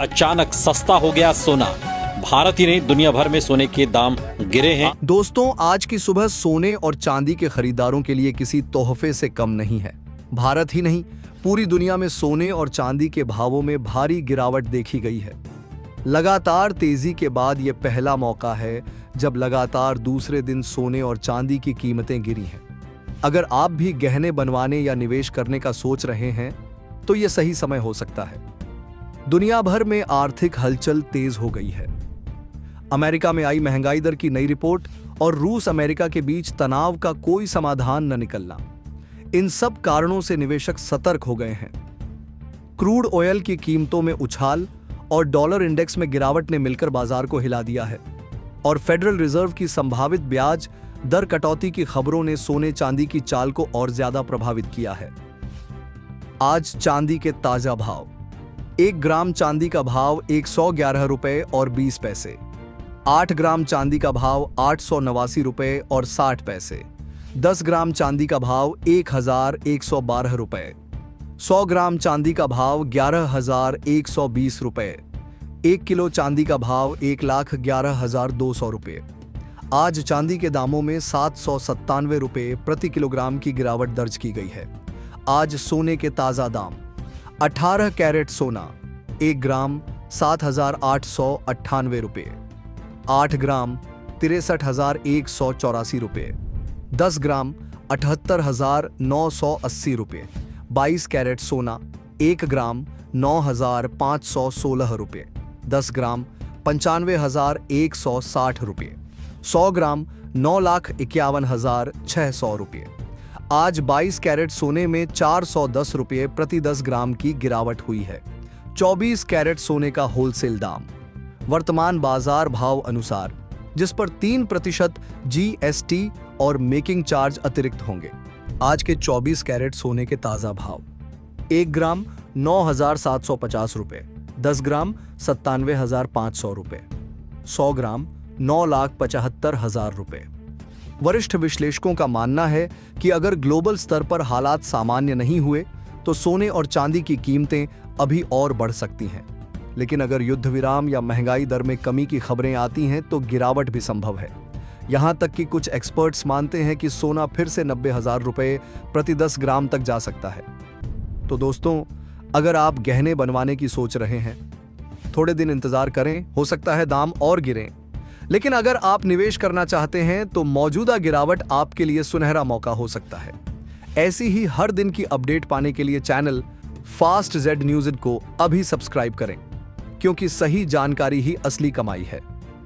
अचानक सस्ता हो गया सोना। भारत ही नहीं, दुनिया भर में सोने के दाम गिरे हैं। दोस्तों, आज की सुबह सोने और चांदी के खरीदारों के लिए किसी तोहफे से कम नहीं है। भारत ही नहीं, पूरी दुनिया में सोने और चांदी के भावों में भारी गिरावट देखी गई है। लगातार तेजी के बाद यह पहला मौका है जब लगातार दूसरे दिन सोने और चांदी की कीमतें गिरी हैं। अगर आप भी गहने बनवाने या निवेश करने का सोच रहे हैं तो यह सही समय हो सकता है। दुनिया भर में आर्थिक हलचल तेज हो गई है। अमेरिका में आई महंगाई दर की नई रिपोर्ट और रूस अमेरिका के बीच तनाव का कोई समाधान न निकलना, इन सब कारणों से निवेशक सतर्क हो गए हैं। क्रूड ऑयल की कीमतों में उछाल और डॉलर इंडेक्स में गिरावट ने मिलकर बाजार को हिला दिया है, और फेडरल रिजर्व की संभावित ब्याज दर कटौती की खबरों ने सोने चांदी की चाल को और ज्यादा प्रभावित किया है। आज चांदी के ताजा भाव। 1 ग्राम चांदी का भाव 111 रुपए और 20 पैसे। 8 ग्राम चांदी का भाव 889 रुपए और 60 पैसे। 10 ग्राम चांदी का भाव 1112 रुपए। 100 ग्राम चांदी का भाव 11,120 रुपए। 1 किलो चांदी का भाव 1,11,200 रुपए। आज चांदी के दामों में 797 रुपए प्रति किलोग्राम की गिरावट दर्ज की गई है। आज सोने के ताजा दाम। 18 कैरेट सोना 1 ग्राम 7,898 रुपए। 8 ग्राम 63,184 रुपए। 10 ग्राम 78,980 रुपए। 22 कैरेट सोना 1 ग्राम 9,516 रुपए। 10 ग्राम 95,160 रुपए। 100 ग्राम 9,51,600 रुपए। आज 22 कैरेट सोने में 410 रुपए प्रति 10 ग्राम की गिरावट हुई है। 24 कैरेट सोने का होलसेल दाम वर्तमान बाजार भाव अनुसार, जिस पर 3% GST और मेकिंग चार्ज अतिरिक्त होंगे। आज के 24 कैरेट सोने के ताजा भाव। 1 ग्राम 9,750 रुपए। 10 ग्राम 97,500 रुपए। 100 ग्राम 9,75,000 रुपए। वरिष्ठ विश्लेषकों का मानना है कि अगर ग्लोबल स्तर पर हालात सामान्य नहीं हुए तो सोने और चांदी की कीमतें अभी और बढ़ सकती हैं। लेकिन अगर युद्ध विराम या महंगाई दर में कमी की खबरें आती हैं तो गिरावट भी संभव है। यहां तक कि कुछ एक्सपर्ट्स मानते हैं कि सोना फिर से 90,000 रुपए प्रति 10 ग्राम तक जा सकता है। तो दोस्तों, अगर आप गहने बनवाने की सोच रहे हैं, थोड़े दिन इंतजार करें, हो सकता है दाम और गिरें। लेकिन अगर आप निवेश करना चाहते हैं तो मौजूदा गिरावट आपके लिए सुनहरा मौका हो सकता है। ऐसी ही हर दिन की अपडेट पाने के लिए चैनल फास्ट जेड न्यूज़ को अभी सब्सक्राइब करें, क्योंकि सही जानकारी ही असली कमाई है।